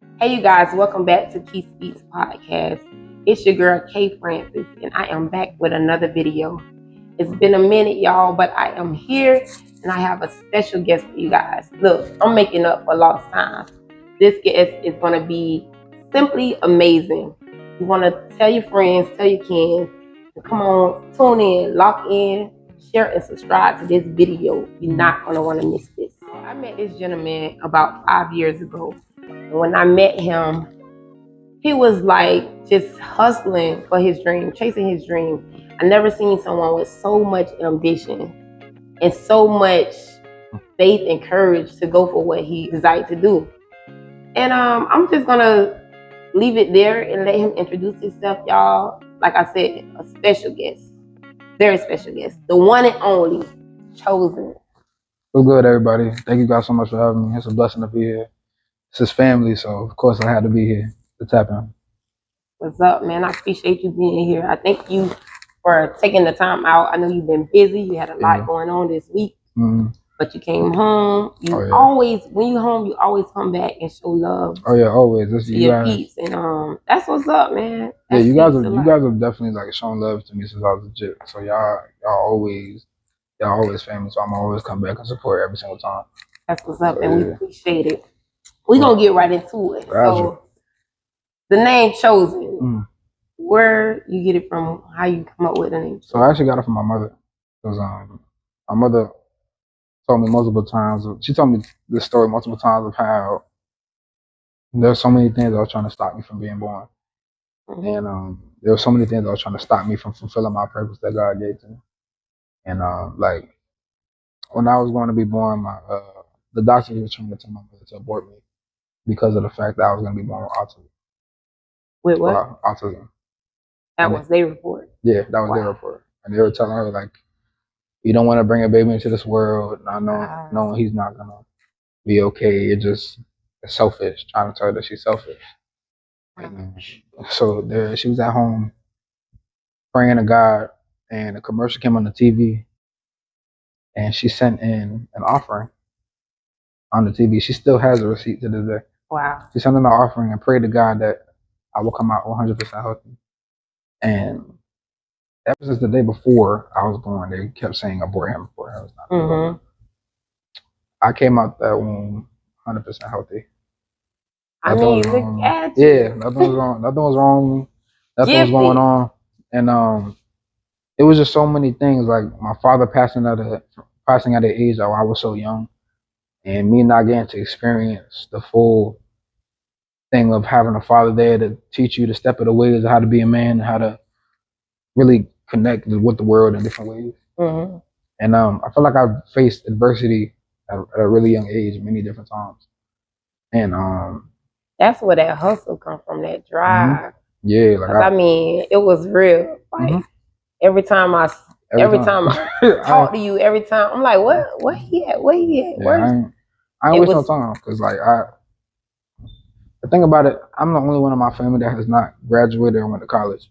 Hey you guys, welcome back to Key Speaks Podcast. It's your girl Kay Francis, and I am back with another video. It's been a minute, y'all, but I am here and I have a special guest for you guys. Look, I'm making up for lost time. This guest is going to be simply amazing. You want to tell your friends, tell your kids, to come on, tune in, lock in, share and subscribe to this video. You're not going to want to miss this. I met this gentleman about 5 years ago. When I met him, he was like just hustling for his dream, chasing his dream. I never seen someone with so much ambition and so much faith and courage to go for what he desired to do. And I'm just gonna leave it there and let him introduce himself, y'all. Like I said, a special guest, very special guest, the one and only Choszn1ne. What's good, everybody? Thank you guys so much for having me. It's a blessing to be here. It's his family, so of course I had to be here to tap in. What's up, man? I appreciate you being here. I thank you for taking the time out. I know you've been busy. You had a lot going on this week, but you came home. You always, when you home, you always come back and show love. Oh yeah, always. That's to your peeps, and that's what's up, man. That's you guys have definitely like shown love to me since I was legit. So y'all always family. So I'm always come back and support every single time. That's what's up, and we appreciate it. We're going to get right into it. So, the name Choszn1ne, where you get it from, how you come up with the name? So I actually got it from my mother. Because my mother told me multiple times, she told me this story multiple times of how there's so many things that were trying to stop me from being born. And there were so many things that were trying to stop me from fulfilling my purpose that God gave to me. And like, when I was going to be born, the doctor was trying to tell my mother to abort me, because of the fact that I was going to be born with autism. With what? Autism. That was their report? Yeah, that was their report. And they were telling her, like, you don't want to bring a baby into this world, knowing he's not going to be okay. It's selfish, trying to tell her that she's selfish. And so she was at home praying to God, and a commercial came on the TV, and she sent in an offering on the TV. She still has a receipt to this day. Wow. She sent in an offering and prayed to God that I will come out 100% healthy. And ever since the day before I was born, they kept saying abort him. I came out that womb 100% healthy. I mean, look at you. Yeah, nothing was wrong. Nothing was wrong. Nothing was going on. And it was just so many things, like my father passing at an age that I was so young, and me not getting to experience the full thing of having a father there to teach you the step of the ways of how to be a man and how to really connect with the world in different ways. And I feel like I've faced adversity at a really young age many different times. And that's where that hustle comes from, that drive. Yeah, like I mean, it was real. Like every time I talk to you, every time I'm like, what he at? Where he at? Yeah, I ain't waste no time, because like the thing about it, I'm the only one in my family that has not graduated or went to college.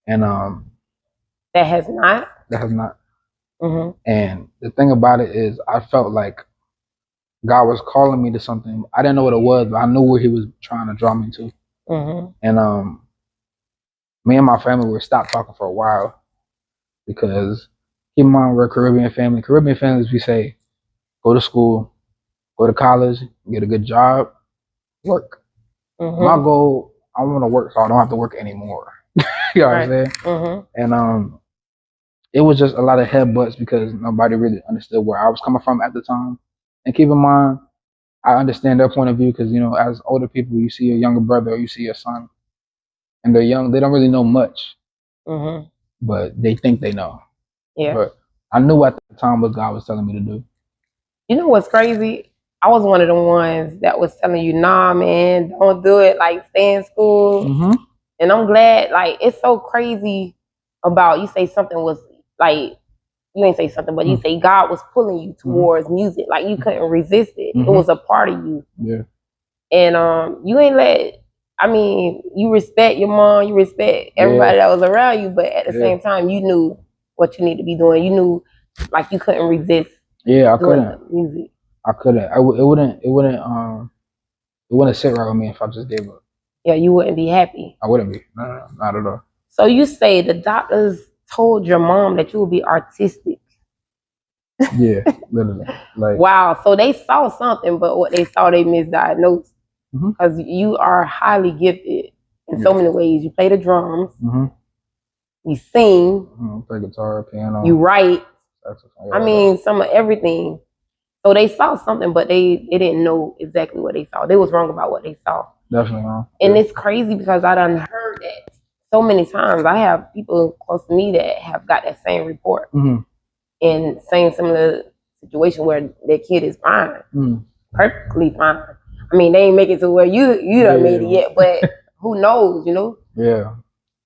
And that has not. And the thing about it is, I felt like God was calling me to something. I didn't know what it was, but I knew where he was trying to draw me to. And me and my family were stopped talking for a while, because keep in mind, we're a Caribbean family. Caribbean families, we say, go to school, go to college, get a good job, work. My goal, I want to work so I don't have to work anymore. You know what I'm saying? And it was just a lot of headbutts, because nobody really understood where I was coming from at the time. And keep in mind, I understand their point of view, because, you know, as older people, you see your younger brother or you see your son, and they're young, they don't really know much, but they think they know. Yeah. But I knew at the time what God was telling me to do. You know what's crazy? I was one of the ones that was telling you, nah, man, don't do it. Like, stay in school. And I'm glad, like, it's so crazy about, you say something was, like, you ain't say something, but you say God was pulling you towards music. Like, you couldn't resist it. It was a part of you. Yeah. And you ain't I mean, you respect your mom, you respect everybody that was around you, but at the same time, you knew what you need to be doing. You knew, like, you couldn't resist. Yeah, I couldn't. Music. I couldn't. It wouldn't wouldn't sit right with me if I just gave up. Yeah, you wouldn't be happy. I wouldn't be. No, not at all. So you say the doctors told your mom that you would be artistic. Yeah, literally. Like, wow. So they saw something, but what they saw, they misdiagnosed. Because you are highly gifted in so many ways. You play the drums. You sing. Play guitar, piano. You write. I mean, some of everything. So they saw something, but they didn't know exactly what they saw. They was wrong about what they saw. Definitely wrong. And it's crazy because I done heard that so many times. I have people close to me that have got that same report. And same similar situation where their kid is fine. Perfectly fine. I mean, they ain't make it to where you done made it yet, but who knows, you know? Yeah.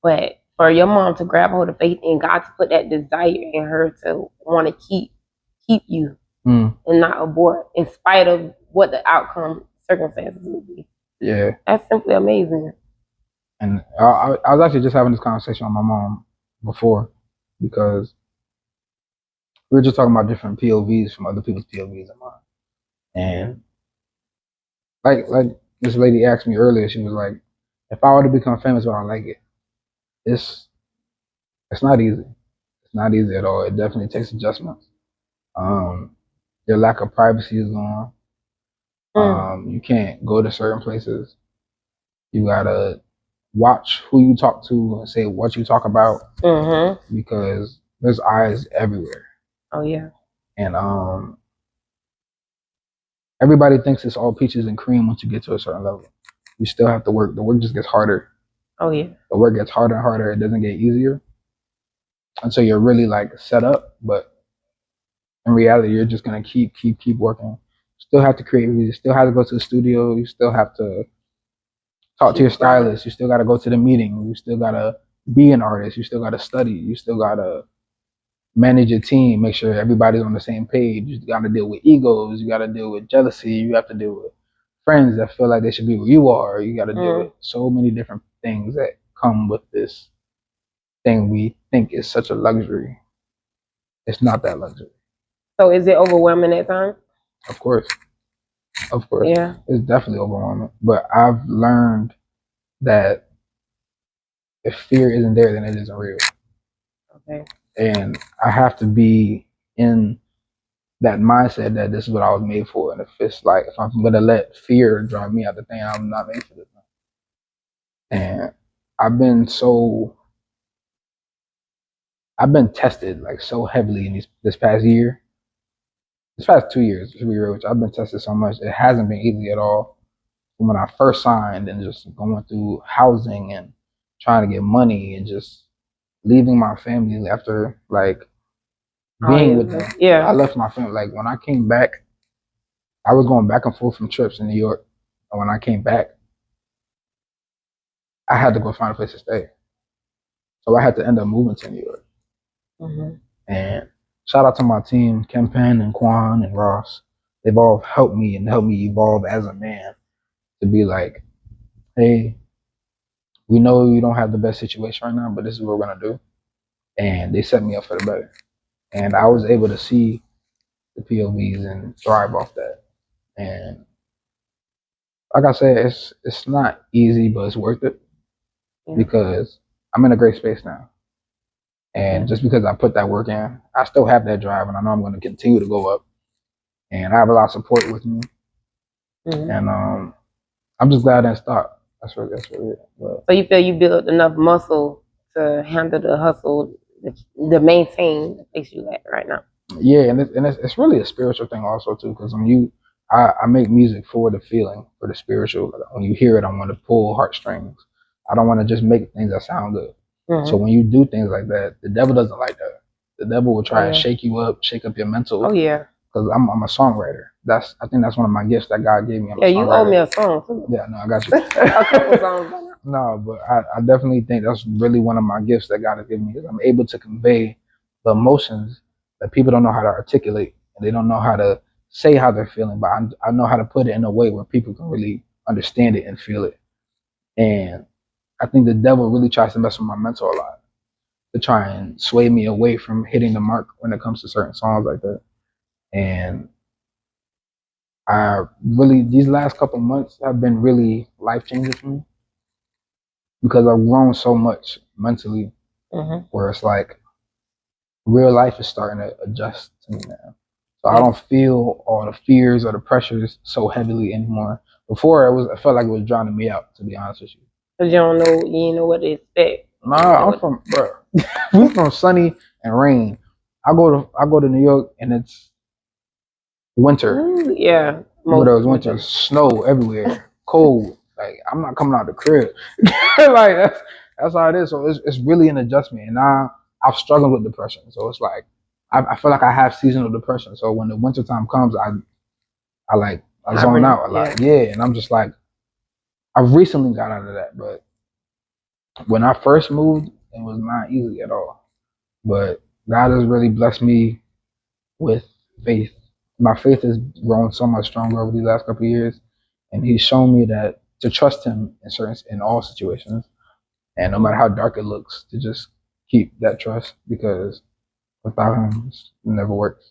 But for your mom to grab hold of faith and God to put that desire in her to want to keep you and not abort in spite of what the outcome circumstances would be. Yeah. That's simply amazing. And I was actually just having this conversation with my mom before because we were just talking about different POVs from other people's POVs and mine. And like this lady asked me earlier, she was like, if I were to become famous, would I like it? It's not easy. It's not easy at all. It definitely takes adjustments. Your lack of privacy is gone. You can't go to certain places. You gotta watch who you talk to and say what you talk about because there's eyes everywhere. Oh yeah. And everybody thinks it's all peaches and cream once you get to a certain level. You still have to work. The work just gets harder. Oh yeah. The work gets harder and harder. It doesn't get easier until you're really like set up. But in reality, you're just gonna keep working. Still have to create. You still have to go to the studio. You still have to talk to your stylist. You still got to go to the meeting. You still got to be an artist. You still got to study. You still got to manage your team. Make sure everybody's on the same page. You got to deal with egos. You got to deal with jealousy. You have to deal with friends that feel like they should be where you are. You got to deal with so many different things that come with this thing we think is such a luxury. It's not that luxury. So is it overwhelming at times? Of course. Of course. Yeah. It's definitely overwhelming. But I've learned that if fear isn't there, then it isn't real. Okay. And I have to be in that mindset that this is what I was made for. And if it's like, if I'm going to let fear drive me out the thing, I'm not made for this. And I've been tested like so heavily in this past year. This past 2 years, to be real, which I've been tested so much. It hasn't been easy at all. From when I first signed and just going through housing and trying to get money and just leaving my family after like being with them. Yeah. I left my family. Like when I came back, I was going back and forth from trips in New York. And when I came back, I had to go find a place to stay. So I had to end up moving to New York. And shout out to my team, Kempen and Quan and Ross. They've all helped me and helped me evolve as a man to be like, hey, we know you don't have the best situation right now, but this is what we're going to do. And they set me up for the better. And I was able to see the POVs and thrive off that. And like I said, it's not easy, but it's worth it because I'm in a great space now. And just because I put that work in, I still have that drive, and I know I'm going to continue to go up. And I have a lot of support with me. And I'm just glad I didn't stop. That's really it. But, so you feel you built enough muscle to handle the hustle, to maintain the place you at right now? Yeah, and it's really a spiritual thing also too, because when I make music for the feeling, for the spiritual. When you hear it, I want to pull heartstrings. I don't want to just make things that sound good. So when you do things like that, the devil doesn't like that. The devil will try to shake you up, shake up your mental. Oh yeah. Because I'm a songwriter. I think that's one of my gifts that God gave me. Yeah, you owe me a song too. Yeah, no, I got you. A couple songs. No, but I definitely think that's really one of my gifts that God has given me. Is I'm able to convey the emotions that people don't know how to articulate, and they don't know how to say how they're feeling. But I know how to put it in a way where people can really understand it and feel it. And I think the devil really tries to mess with my mental a lot, to try and sway me away from hitting the mark when it comes to certain songs like that. And these last couple months have been really life changing for me because I've grown so much mentally, where it's like real life is starting to adjust to me now. So I don't feel all the fears or the pressures so heavily anymore. Before I felt like it was drowning me out, to be honest with you. Cause you didn't know what to expect. Nah, we from sunny and rain. I go to New York and it's winter. Ooh, yeah. But it was winter, snow everywhere, cold. Like I'm not coming out the crib. Like that's how it is. So it's really an adjustment. And now I've struggled with depression. So it's like I feel like I have seasonal depression. So when the winter time comes, I zone out a lot. Yeah, and I'm just like I've recently got out of that, but when I first moved, it was not easy at all. But God has really blessed me with faith. My faith has grown so much stronger over these last couple of years, and He's shown me that to trust Him in all situations, and no matter how dark it looks, to just keep that trust because without Him, it never works.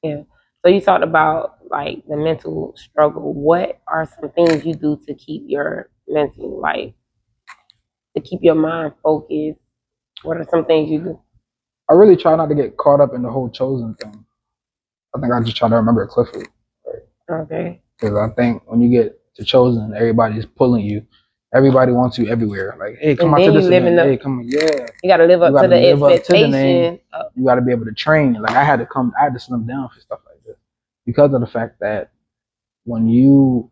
Yeah. So you talked about like the mental struggle. What are some things you do to keep your mental to keep your mind focused? What are some things you do? I really try not to get caught up in the whole Choszn1ne thing. I think I just try to remember it clearly. Okay. Because I think when you get to Choszn1ne, everybody's pulling you. Everybody wants you everywhere. Like, hey, come out to this event. Hey, come on. Yeah. You got to live up to the expectation. You got to be able to train. Like, I had to slim down for stuff like this because of the fact that when you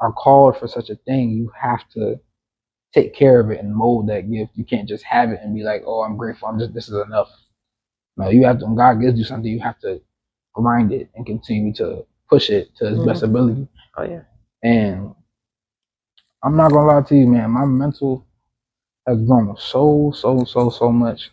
are called for such a thing, you have to take care of it and mold that gift. You can't just have it and be like, oh, I'm grateful. This is enough. No, you have to, when God gives you something, you have to grind it and continue to push it to its best ability. Oh, yeah. And I'm not gonna lie to you, man. My mental has grown so much.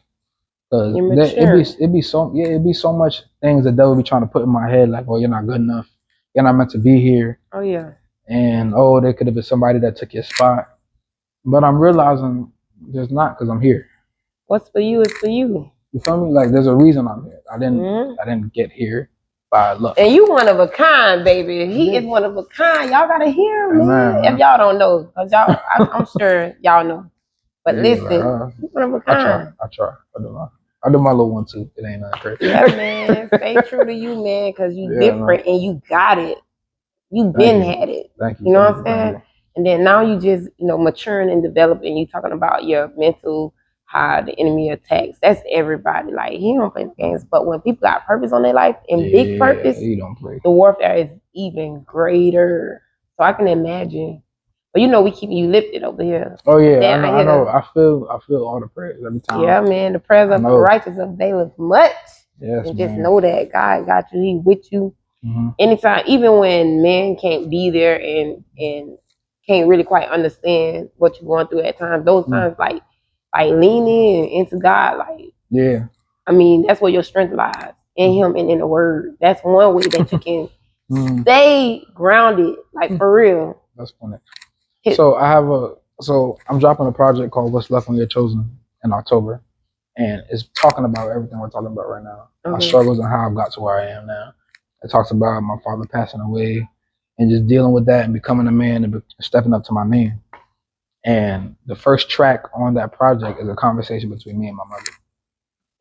Cause it'd be so much things the devil be trying to put in my head, like, oh, you're not good enough, you're not meant to be here. Oh yeah. And oh, there could have been somebody that took your spot. But I'm realizing there's not, because I'm here. What's for you is for you. You feel me? Like there's a reason I'm here. I didn't get here by luck. And you one of a kind, baby. He is one of a kind. Y'all gotta hear him, man. If y'all don't know, cause I'm sure y'all know. But listen, you one of a kind. I try. I do my little one too. It ain't nothing crazy. Yeah, man. Stay true to you, man, cause you different and you got it. You been had it. Thank you. You know what I'm saying? And then now you just, maturing and developing. You talking about your mental, how the enemy attacks. That's everybody. Like, he don't play the games. But when people got purpose on their life and big purpose, he don't play. The warfare is even greater. So I can imagine. But we keep you lifted over here. Oh yeah, I know. I feel all the prayers every time. Yeah, man. The prayers of the righteous availeth much. Yes, and just know that God got you. He with you. Anytime, even when man can't be there and can't really quite understand what you're going through at times. Those times, like leaning into God, I mean, that's where your strength lies, in Him and in the Word. That's one way that you can stay grounded, like for real. That's funny. So I'm dropping a project called "What's Left When You're Chosen" in October, and it's talking about everything we're talking about right now. My struggles and how I've got to where I am now. It talks about my father passing away and just dealing with that and becoming a man and stepping up to my name. And the first track on that project is a conversation between me and my mother.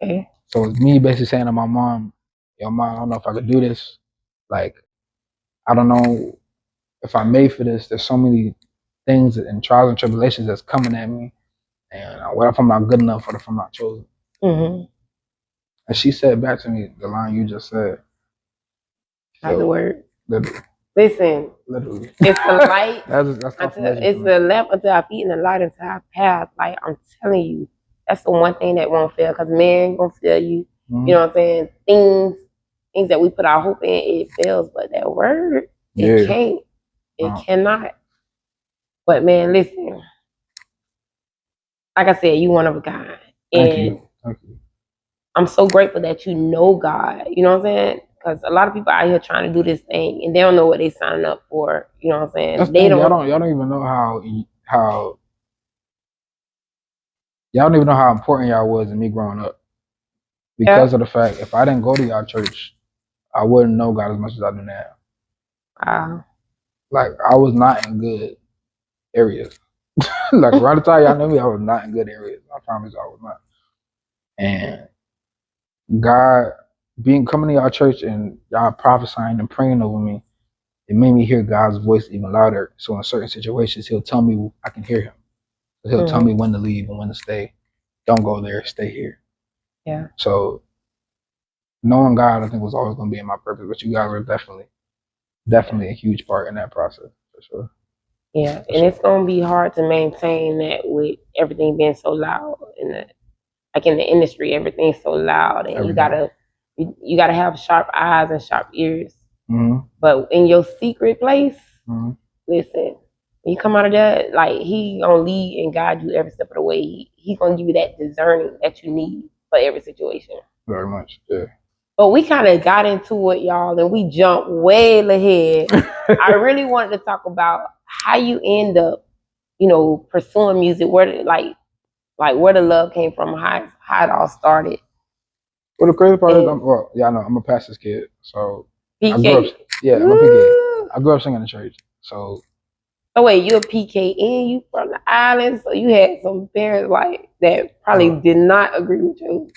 Okay. So it's me basically saying to my mom, yo, Mom, I don't know if I could do this. Like, I don't know if I'm made for this. There's so many things and trials and tribulations that's coming at me. And what if I'm not good enough? What if I'm not chosen? And she said back to me the line you just said. Like the word. Literally. Listen. Literally. It's the light. It's the lamp until our feet and the light until our path. Like, I'm telling you, that's the one thing that won't fail. Because man gonna fail you. You know what I'm saying? Things that we put our hope in, it fails. But that word, it can't. It cannot. But man, listen. Like I said, you one of a kind. Thank you. I'm so grateful that you know God. You know what I'm saying? Because a lot of people out here trying to do this thing and they don't know what they signing up for. You know what I'm saying? Y'all don't even know how y'all don't even know how important y'all was in me growing up. Because of the fact, if I didn't go to y'all church, I wouldn't know God as much as I do now. Like, I was not in good areas. Like, around the time y'all knew me, I was not in good areas. I promise I was not. And God, coming to y'all church and y'all prophesying and praying over me, it made me hear God's voice even louder. So in certain situations, he'll tell me I can hear him. He'll tell me when to leave and when to stay. Don't go there, stay here. Yeah. So knowing God, I think, was always going to be in my purpose. But you guys were definitely a huge part in that process, for sure. Yeah, and it's going to be hard to maintain that with everything being so loud in the industry. Everything's so loud, and you gotta have sharp eyes and sharp ears. Mm-hmm. But in your secret place, listen, when you come out of that, like, he gonna lead and guide you every step of the way. He gonna give you that discerning that you need for every situation. Very much, yeah. But we kind of got into it, y'all, and we jumped way ahead. I really wanted to talk about how you end up, pursuing music. Where where the love came from, how it all started. Well, the crazy part is, I'm a pastor's kid, so PK. I grew up. Yeah, I'm a PK. I grew up singing in church, so. Oh wait, you're a PK and you from the island, so you had some parents that probably did not agree with you.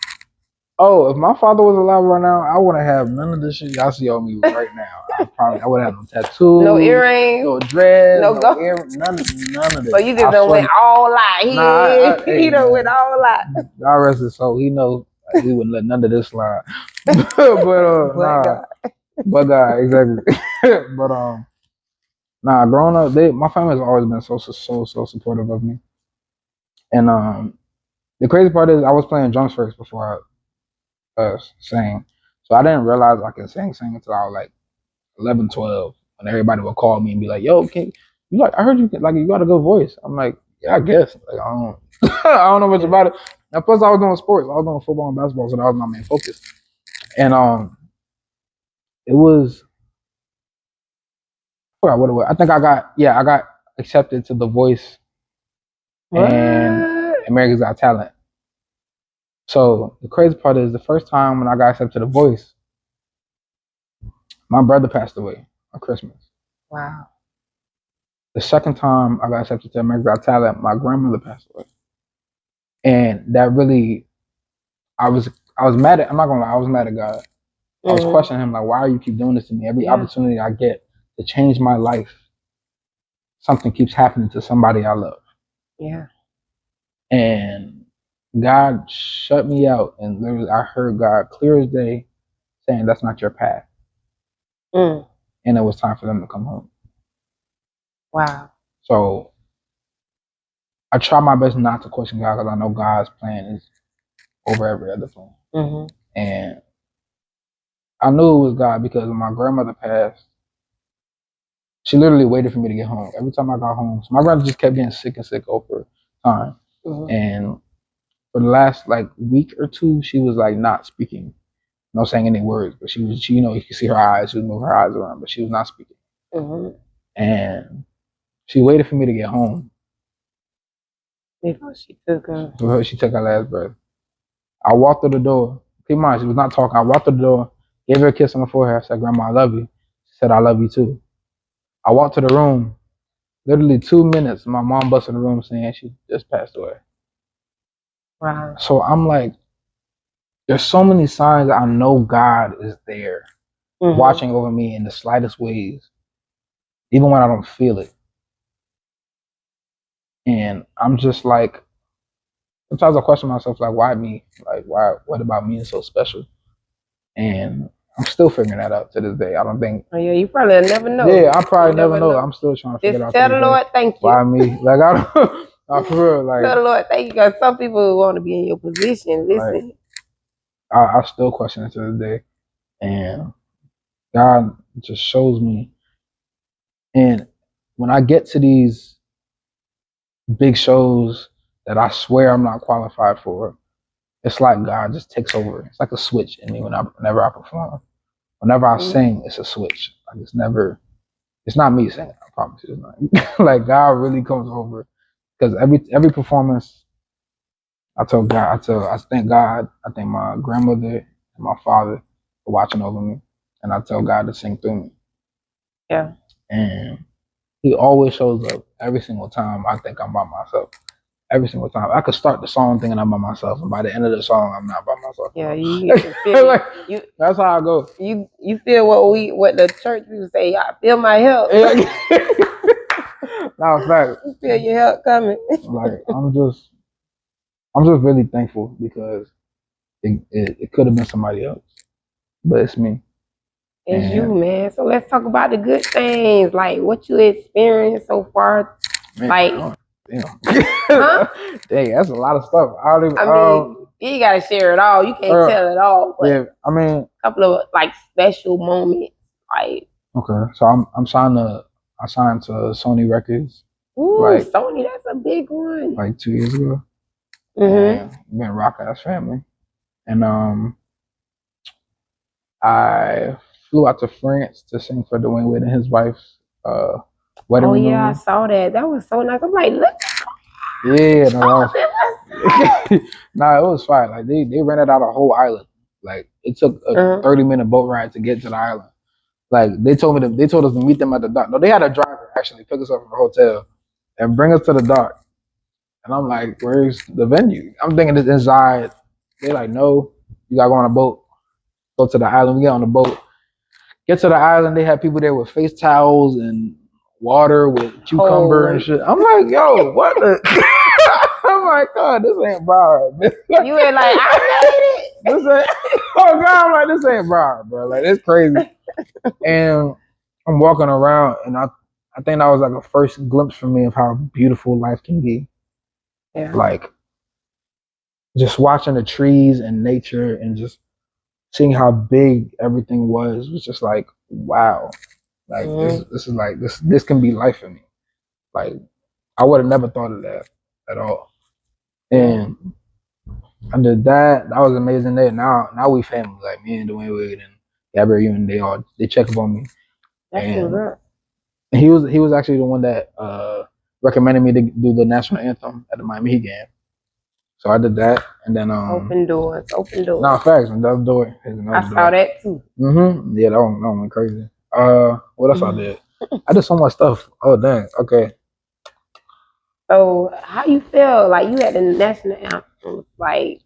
Oh, if my father was alive right now, I wouldn't have none of this shit y'all see on me right now. I would have no tattoos, no earrings, no dreads, no earrings, none of this. So you just done went all out. He done went all out. God rest his soul. He knows he wouldn't let none of this slide. But God, exactly. But growing up, my family has always been so supportive of me. And the crazy part is, I was playing drums first before I sang. So I didn't realize I could sing until I was like 11, 12, when everybody would call me and be like, "Yo, I heard you got a good voice." I'm like, "Yeah, I guess." Like, I don't I don't know much about it. And plus, I was doing sports. I was doing football and basketball, so that was my main focus. And it was, I forgot what it was. I think I got accepted to The Voice and America's Got Talent. So the crazy part is, the first time when I got accepted to The Voice, my brother passed away on Christmas. Wow. The second time I got accepted to America's Got Talent, my grandmother passed away. And that really, I was mad at, I'm not gonna lie, I was mad at God. I was questioning him, like, why do you keep doing this to me? Every opportunity I get to change my life, something keeps happening to somebody I love. Yeah. And God shut me out, and literally I heard God clear as day saying, "That's not your path." And it was time for them to come home. Wow. So I try my best not to question God, because I know God's plan is over every other plan. And I knew it was God because when my grandmother passed, she literally waited for me to get home. Every time I got home, so my grandmother just kept getting sick over time. And for the last week or two, she was not speaking, not saying any words, but she was, you could see her eyes, she was moving her eyes around, but she was not speaking. And she waited for me to get home before she took her last breath. I walked through the door. Keep in mind, she was not talking. I walked through the door, gave her a kiss on the forehead. I said, "Grandma, I love you." She said, "I love you too." I walked to the room. Literally 2 minutes, my mom busted in the room saying she just passed away. Wow. So I'm like, there's so many signs that I know God is there, watching over me in the slightest ways, even when I don't feel it. And I'm just like, sometimes I question myself, like, why me? Like, what about me is so special? And I'm still figuring that out to this day. I don't think. Oh yeah, you probably never know. Yeah, I probably never know. I'm still trying to figure it out. Tell the Lord thank you. Why me? Like, I don't. For real, like. Tell the Lord thank you, because some people want to be in your position. Listen. I still question it to this day, and God just shows me. And when I get to these big shows that I swear I'm not qualified for, it's like God just takes over. It's like a switch in me whenever I perform. Whenever I sing, it's a switch. Like, it's not me singing, I promise you it's not. Like, God really comes over, because every performance, I thank God, I thank my grandmother and my father for watching over me, and I tell God to sing through me. Yeah. And he always shows up every single time I think I'm by myself. Every single time. I could start the song thinking I'm by myself, and by the end of the song, I'm not by myself. Yeah, you feel like, that's how I go. You feel what the church people say, I feel my help. No, fact. You feel your help coming. Like, I'm just really thankful because it could have been somebody else, but it's me. It's you, man. So let's talk about the good things, like what you experienced so far. Man, like, damn. Huh? Dang, that's a lot of stuff. I mean, you gotta share it all. You can't tell it all. But yeah, I mean, a couple of like special moments, like. Okay, so I signed to Sony Records. Ooh, like, Sony, that's a big one. Like 2 years ago. And been rock ass family, and I flew out to France to sing for Dwayne Wade and his wife's wedding. Oh yeah, I saw that. That was so nice. I'm like, look. Yeah, no, nah, it was fine. Like they rented out a whole island. Like it took a 30-minute boat ride to get to the island. Like they told us to meet them at the dock. No, they had a driver actually pick us up from the hotel and bring us to the dock. And I'm like, where's the venue? I'm thinking it's inside. They're like, no, you gotta go on a boat. Go to the island. We get on the boat. Get to the island. They had people there with face towels and water with cucumber and shit. I'm like, yo, what the? I'm like, God, this ain't Broward. You ain't like, I made it. This ain't, oh God, I'm like, this ain't Broward, bro. Like, it's crazy. And I'm walking around, and I think that was like a first glimpse for me of how beautiful life can be. Yeah. Like, just watching the trees and nature and just seeing how big everything was just like, wow. Like, this is like, this can be life for me. Like, I would have never thought of that at all. And I did that. That was an amazing day. Now we family. Like, me and Dwayne Wade and Gabrielle, and they check up on me. That's and he was actually the one that recommended me to do the national anthem at the Miami Heat game. So I did that, and then open doors. No, facts. Another door. I saw that too. Yeah, that one went crazy. What else I did? I did so much stuff. Oh dang. Okay. So how you feel? Like you had the national anthem. Like,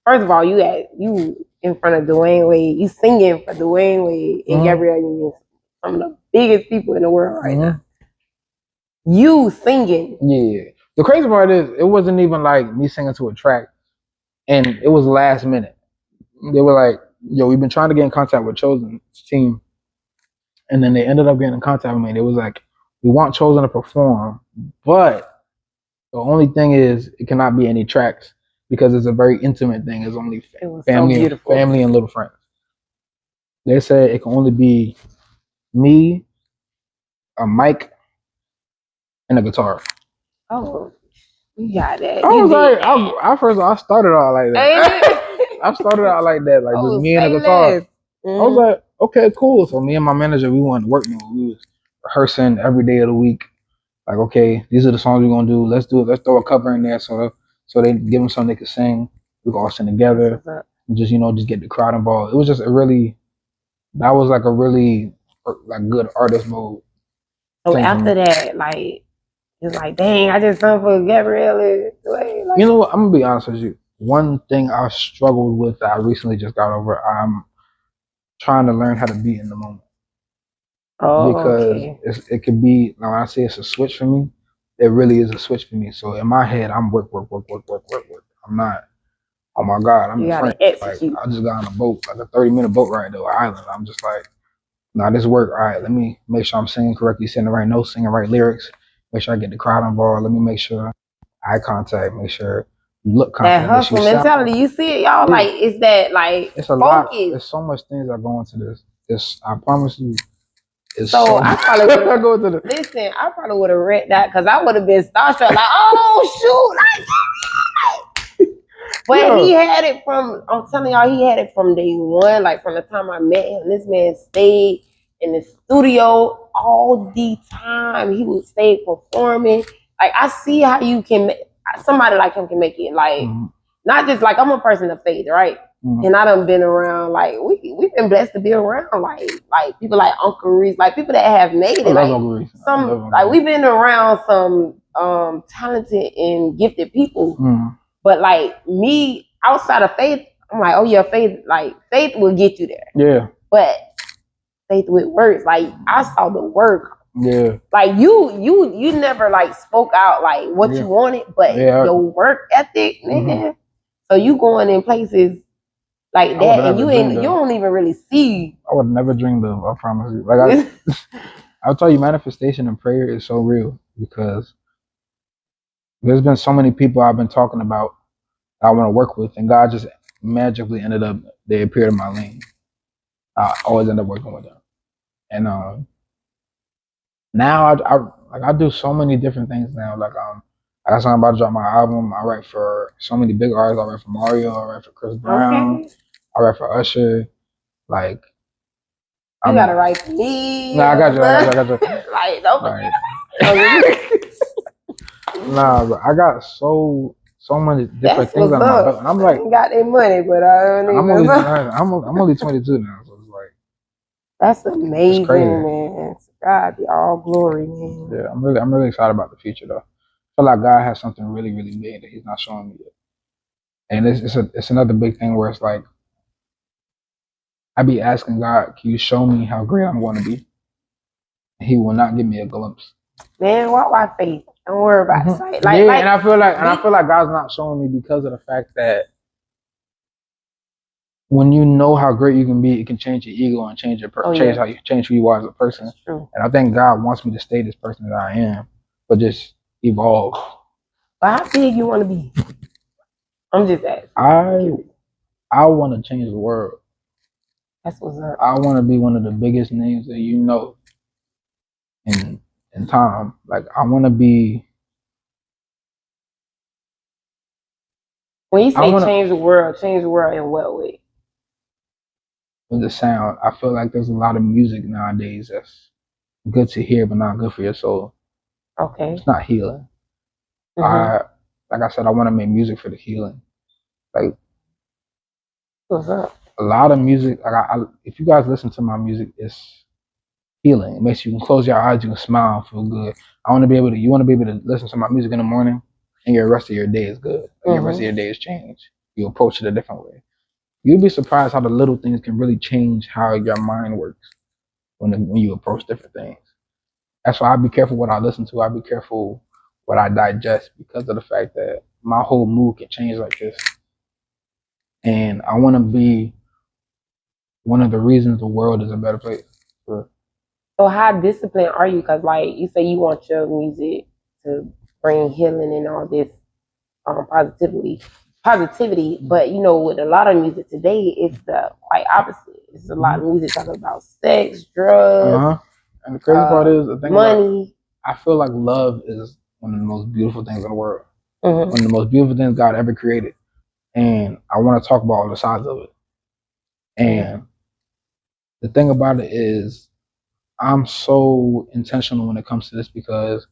first of all, you in front of Dwayne Wade. You singing for Dwayne Wade and Gabrielle Union, some of the biggest people in the world right now. You singing. Yeah. The crazy part is, it wasn't even like me singing to a track, and it was last minute. They were like, yo, we've been trying to get in contact with Choszn1ne's team. And then they ended up getting in contact with me. And it was like, we want Choszn1ne to perform, but the only thing is, it cannot be any tracks because it's a very intimate thing. It's only family and little friends. They said it can only be me, a mic, and a guitar. Oh, you got that. I was like, I started out like that. I started out like that, like just me and a guitar. I was like, okay, cool. So me and my manager, we went to work mode. We was rehearsing every day of the week. Like, okay, these are the songs we're gonna do. Let's do it. Let's throw a cover in there so they give them something they could sing. We can all sing together. And just just get the crowd involved. It was just that was like a really like good artist mode. So after that, like, it's like, dang, I just sung for Gabrielle. Like, you know what? I'm gonna be honest with you. One thing I struggled with that I recently just got over, I'm trying to learn how to be in the moment. Oh, because it could be, like, when I say it's a switch for me, it really is a switch for me. So in my head, I'm work. I'm not, oh my God, I'm in France. Like, I just got on a boat, like a 30-minute boat ride to an island. I'm just like, nah, this work. All right, let me make sure I'm singing correctly, singing the right notes, singing the right lyrics. Make sure I get the crowd involved. Let me make sure eye contact. Make sure you look confident. That hustle mentality, you see it, y'all. Like, is that like? It's a lot. There's so much things that go into this. I promise you. So I probably would have. Listen, I probably would have read that because I would have been starstruck. Like, oh shoot! Like, but he had it from. I'm telling y'all, he had it from day one. Like, from the time I met him, this man stayed in the studio all the time. He would stay performing. Like, I see how you can, somebody like him can make it. Like, not just like, I'm a person of faith, right? And I done been around, like, we've been blessed to be around, like people like Uncle Reese, like people that have made it. Like, we've been around some talented and gifted people. But like me, outside of faith, I'm like, oh yeah, faith will get you there. Yeah. But faith with works, like I saw the work. Yeah. Like you never like spoke out like what you wanted, but your work ethic, man. So you going in places like that, and you don't even really see. I would never dreamed of. I promise you. Like I'll tell you, manifestation and prayer is so real because there's been so many people I've been talking about I want to work with, and God just magically ended up they appeared in my lane. I always end up working with them, and now I do so many different things now. Like I got something about to drop my album. I write for so many big artists. I write for Mario. I write for Chris Brown. Okay. I write for Usher. Like you gotta write for me. Nah, I got you. Like nobody. Nah, but I got so many different things on my belt, and I'm like, I ain't got any money, but I'm only 22 now, so it's like that's amazing, man. God be all glory, man. Yeah, I'm really excited about the future though. I feel like God has something really big that He's not showing me yet, and it's another big thing where it's like I be asking God, can you show me how great I'm going to be? He will not give me a glimpse. Man, why faith? Don't worry about sight. And I feel like God's not showing me because of the fact that when you know how great you can be, it can change your ego and change change who you are as a person. And I think God wants me to stay this person that I am, but just evolve. But how big you want to be? I'm just asking. I want to change the world. That's what's up. I want to be one of the biggest names that you know in time. Like I want to be. When you say change the world in what way? With the sound, I feel like there's a lot of music nowadays that's good to hear, but not good for your soul. Okay. It's not healing. Like I said, I want to make music for the healing. Like, what's up? A lot of music. Like if you guys listen to my music, it's healing. It makes you can close your eyes, you can smile, and feel good. You want to be able to listen to my music in the morning, and your rest of your day is good. And your rest of your day is changed. You approach it a different way. You'll be surprised how the little things can really change how your mind works when you approach different things. That's why I be careful what I listen to. I be careful what I digest because of the fact that my whole mood can change like this. And I want to be one of the reasons the world is a better place. So how disciplined are you? Because like you say you want your music to bring healing and all this positivity, but you know, with a lot of music today, it's the quite opposite. It's a lot of music talking about sex, drugs, and the crazy part is the thing money. I feel like love is one of the most beautiful things in the world. One of the most beautiful things God ever created, and I want to talk about all the sides of it. And the thing about it is, I'm so intentional when it comes to this because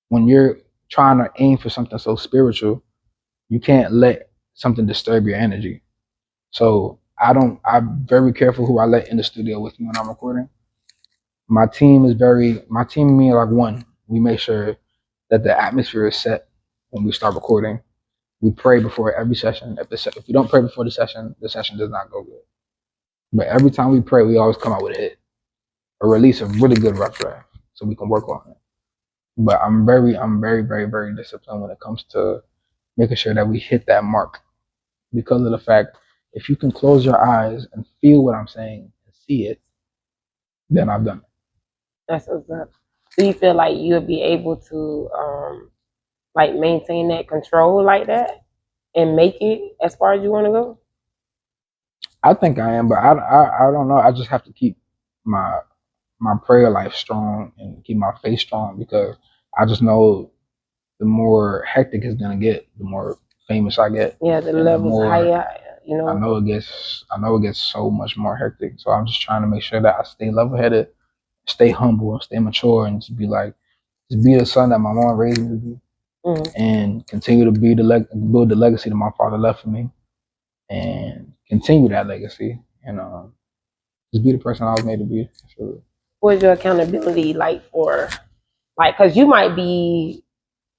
when you're trying to aim for something so spiritual, you can't let something disturb your energy. So I'm very careful who I let in the studio with me when I'm recording. My team and me are like one. We make sure that the atmosphere is set when we start recording. We pray before every session. If we don't pray before the session does not go good. But every time we pray, we always come out with a hit or release a really good rough draft so we can work on it. But I'm very disciplined when it comes to making sure that we hit that mark because of the fact if you can close your eyes and feel what I'm saying and see it, then I've done it. That's what's up. Do you feel like you'll be able to like maintain that control like that and make it as far as you want to go? I think I am, but I don't know. I just have to keep my prayer life strong and keep my faith strong because I just know the more hectic it's gonna get, the more famous I get. Yeah, the levels higher. You know, I know it gets so much more hectic. So I'm just trying to make sure that I stay level-headed, stay humble, and stay mature, and just be the son that my mom raised me to be, and continue to build the legacy that my father left for me, and continue that legacy, and just be the person I was made to be. Sure. What's your accountability like for, like, because you might be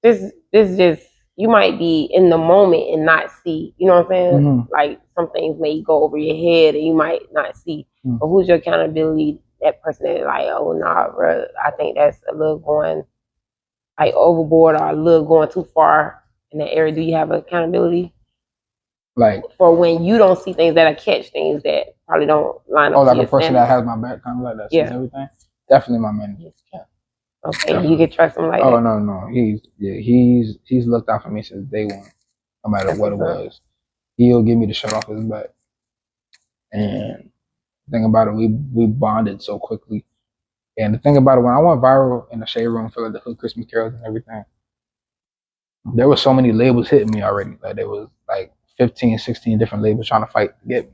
this just you might be in the moment and not see, you know what I'm saying? Mm-hmm. Like some things may go over your head and you might not see. Mm-hmm. But who's your accountability? That person that's like, oh nah, bro, I think that's a little going like overboard or a little going too far in that area. Do you have accountability? Like for when you don't see things that'll catch things that probably don't line up. Oh, like a person that has my back, kind of like that, sees everything. Definitely my manager. Yeah. Okay, definitely. You can trust him like that. Oh no, he's looked out for me since day one, no matter what it was. He'll give me the shirt off his back. And the thing about it, we bonded so quickly. And the thing about it, when I went viral in the Shade Room for the Hood Christmas carols and everything, there was so many labels hitting me already. Like there was like 15, 16 different labels trying to fight to get me.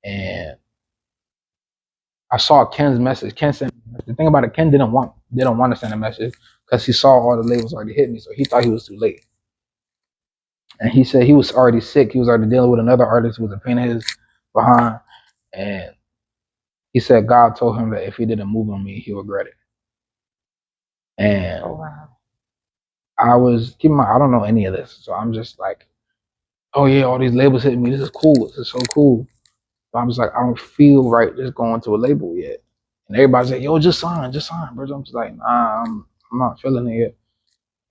And I saw Ken's message. Ken sent me. The thing about it, Ken didn't want to send a message because he saw all the labels already hit me, so he thought he was too late. And he said he was already sick. He was already dealing with another artist who was a pain in his behind. And he said God told him that if he didn't move on me, he would regret it. And I was, keep in mind, I don't know any of this. So I'm just like, oh yeah, all these labels hitting me. This is cool. This is so cool. So I'm just like, I don't feel right just going to a label yet. And everybody's like, yo, just sign, bro. I'm just like, nah, I'm not feeling it yet.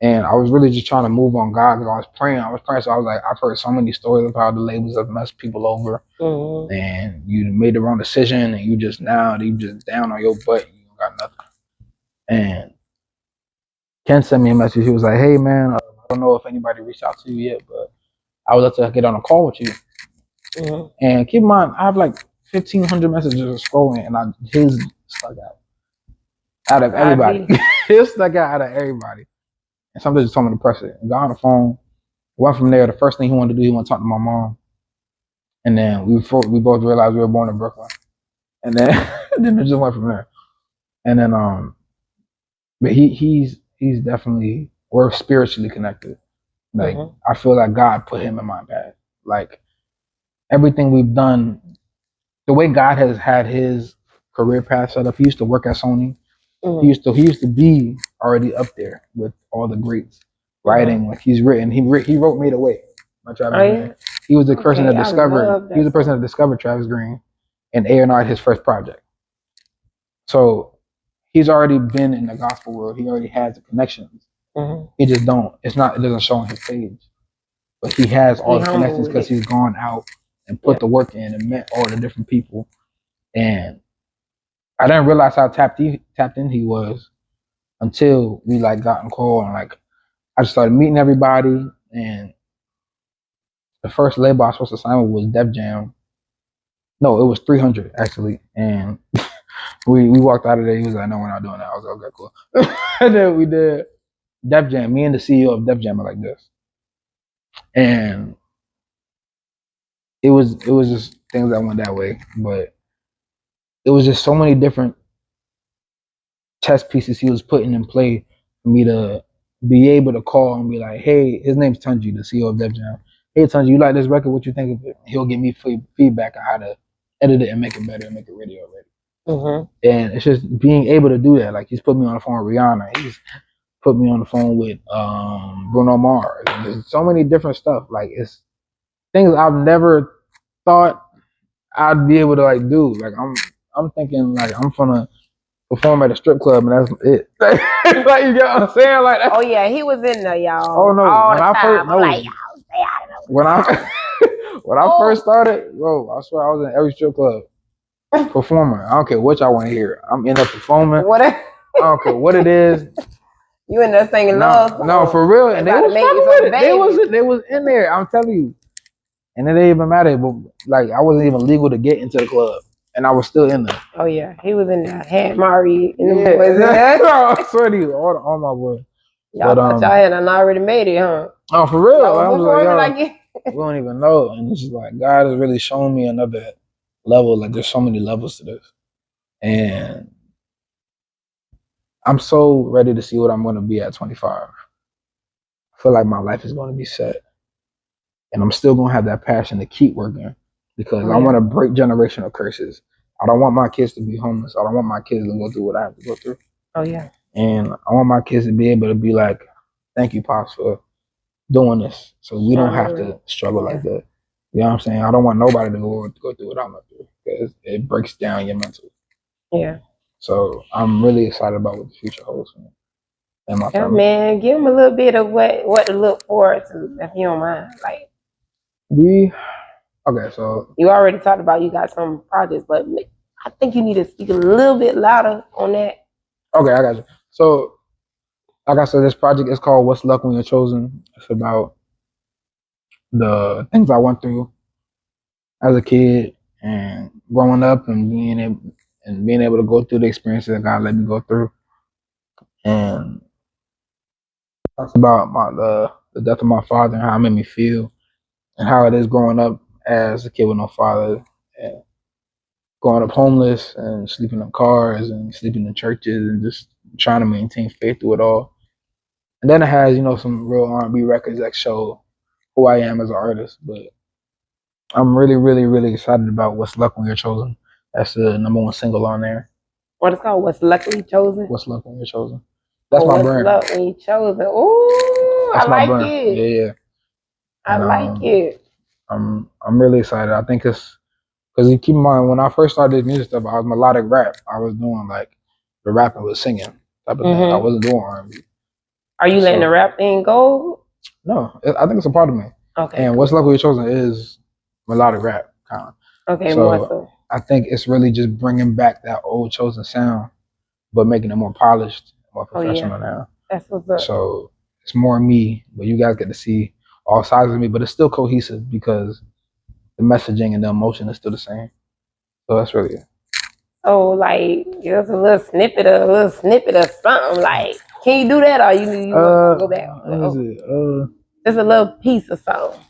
And I was really just trying to move on God because I was praying. So I was like, I've heard so many stories about how the labels have messed people over. Mm-hmm. And you made the wrong decision and you just down on your butt. You got nothing. And Ken sent me a message. He was like, hey, man, I don't know if anybody reached out to you yet, but I would love to get on a call with you. Mm-hmm. And keep in mind, I have like 1,500 messages scrolling and his stuck out of everybody. His stuck out of everybody. And somebody just told me to press it. Got on the phone. Went from there. The first thing he wanted to do, he wanted to talk to my mom. And then we both realized we were born in Brooklyn. And then then it just went from there. And then but he's definitely, we're spiritually connected. Like I feel like God put him in my path. Like everything we've done, the way God has had his career path set up. He used to work at Sony. He used to be already up there with all the greats, writing. Like he's written. He wrote Made a Way. He was the person that discovered. He was the person that discovered Travis Green, and A&R'd his first project. So he's already been in the gospel world. He already has the connections. He just don't. It doesn't show on his page, but he has all the connections because he's gone out and put the work in and met all the different people. And I didn't realize how tapped in he was until we like got on call and like I just started meeting everybody. And the first label I was supposed to sign with was Def Jam. No, it was 300 actually. And we walked out of there. He was like, "No, we're not doing that." I was like, "Okay, cool." And then we did Def Jam. Me and the CEO of Def Jam are like this, and it was just things that went that way. But it was just so many different chess pieces he was putting in play for me to be able to call and be like, "Hey," his name's Tunji, the CEO of Def Jam. "Hey, Tunji, you like this record? What you think of it?" He'll give me feedback on how to edit it and make it better and make it radio ready. And it's just being able to do that. Like he's put me on the phone with Rihanna. He's put me on the phone with Bruno Mars. And there's so many different stuff. Like it's things I've never thought I'd be able to like do. Like I'm thinking like I'm gonna perform at a strip club and that's it. Like you get what I'm saying? Like oh yeah, he was in there, y'all. Oh no, all when the I time. first I'm like, y'all stay out of there. When I first started, bro, I swear I was in every strip club performing. I don't care what y'all want to hear. I'm in there performing. I don't care what it is. You in there singing love? No, for real. And they was fucking with it. They was in there. I'm telling you. And it didn't even matter. But like I wasn't even legal to get into the club, and I was still in there. Oh yeah, he was in there. Had Mari and the boys in there. I swear to you, all my boys. Y'all thought y'all had already made it, huh? Oh, for real. I was like, we don't even know. And it's just like God has really shown me another level. Like there's so many levels to this, and I'm so ready to see what I'm going to be at 25. I feel like my life is going to be set. And I'm still gonna have that passion to keep working because I want to break generational curses. I don't want my kids to be homeless. I don't want my kids to go through what I have to go through. Oh yeah. And I want my kids to be able to be like, "Thank you, Pops, for doing this, so we don't have to struggle like that." You know what I'm saying? I don't want nobody to go through what I'm going through because it breaks down your mental. Yeah. So I'm really excited about what the future holds for me and my family. Man, give them a little bit of what to look forward to, if you don't mind. Like Okay, so you already talked about you got some projects, but I think you need to speak a little bit louder on that. Okay, I got you. So like I said, this project is called "What's Luck When You're Chosen." It's about the things I went through as a kid and growing up and being able to go through the experiences that God let me go through. And talks about the death of my father and how it made me feel and how it is growing up as a kid with no father and growing up homeless and sleeping in cars and sleeping in churches and just trying to maintain faith through it all. And then it has, some real R&B records that show who I am as an artist. But I'm really, really, really excited about What's Luck When You're Chosen. That's the #1 single on there. What it's called? What's Luckily Chosen? What's Luck When You're Chosen. That's my brand. What's Luck When You're Chosen. Ooh, I like it. Yeah. I like it. I'm really excited. I think it's because you keep in mind when I first started this music stuff, I was melodic rap. I was doing like the rapping with singing type of thing. I wasn't doing R&B. Are you letting the rap thing go? No, I think it's a part of me. Okay. And What's Luck When You're Chosen is melodic rap kind of. Okay. So I think it's really just bringing back that old Chosen sound, but making it more polished, more professional now. That's what's up. So it's more me, but you guys get to see all sides of me, but it's still cohesive because the messaging and the emotion is still the same. So that's really it. So like, give us a little snippet of something. Like, can you do that, or you want to go back? What is it? Just a little piece of something.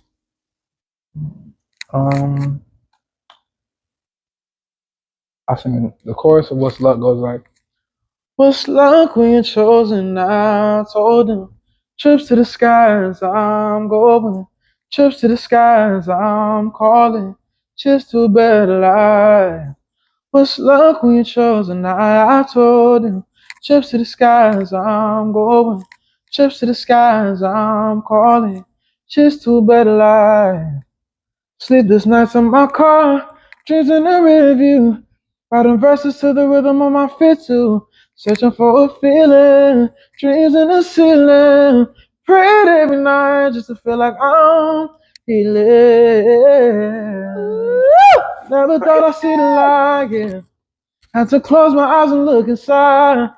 I think the chorus of What's Luck goes like, "What's luck when you're chosen? I told them trips to the skies I'm going, trips to the skies I'm calling, cheers to a better life. What's luck when you're chosen? I told him trips to the skies I'm going, trips to the skies I'm calling, cheers to a better life. Sleepless nights in my car, dreams in the rear view, writing verses to the rhythm of my feet too, searching for a feeling, dreams in the ceiling, prayed every night just to feel like I'm healing. Never thought I'd see the light, yeah. Had to close my eyes and look inside.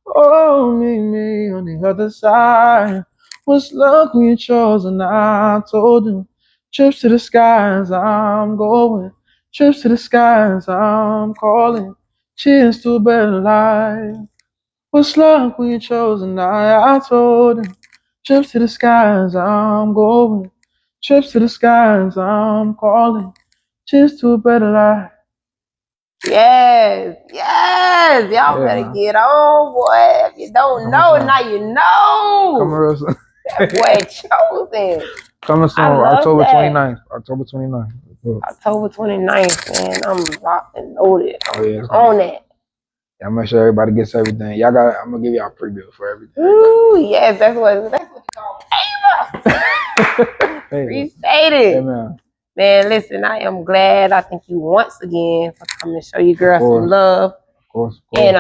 Oh, me on the other side. What's luck when you're chosen? I told him. Trips to the skies, I'm going. Trips to the skies, I'm calling. Cheers to a better life. What's luck when you're chosen? I told him. Trips to the skies, I'm going. Trips to the skies, I'm calling. Cheers to a better life. Yes. Y'all better get on, boy. If you don't know, now you know. That boy Choszn1ne. Coming soon, October 29th. October 29th. October 29th, man. I'm locked and loaded. I'm on that. Yeah, I'm gonna make sure everybody gets everything. I'm gonna give y'all a preview for everything. Ooh, yes, that's what you call favor. Appreciate it. Amen. Man, listen, I am glad. I thank you once again for coming to show your girls some love. Of course. And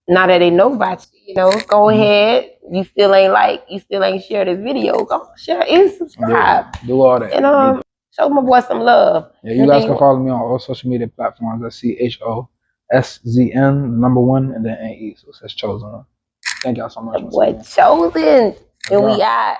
now that they know about you, go ahead. You still ain't share this video. Go share and subscribe. Yeah, do all that. And show my boy some love. Yeah, you guys can follow me on all social media platforms. That's CHOSZN, #1, and then NE. So it says Choszn1ne. Thank y'all so much. Boy Choszn1ne. And we out.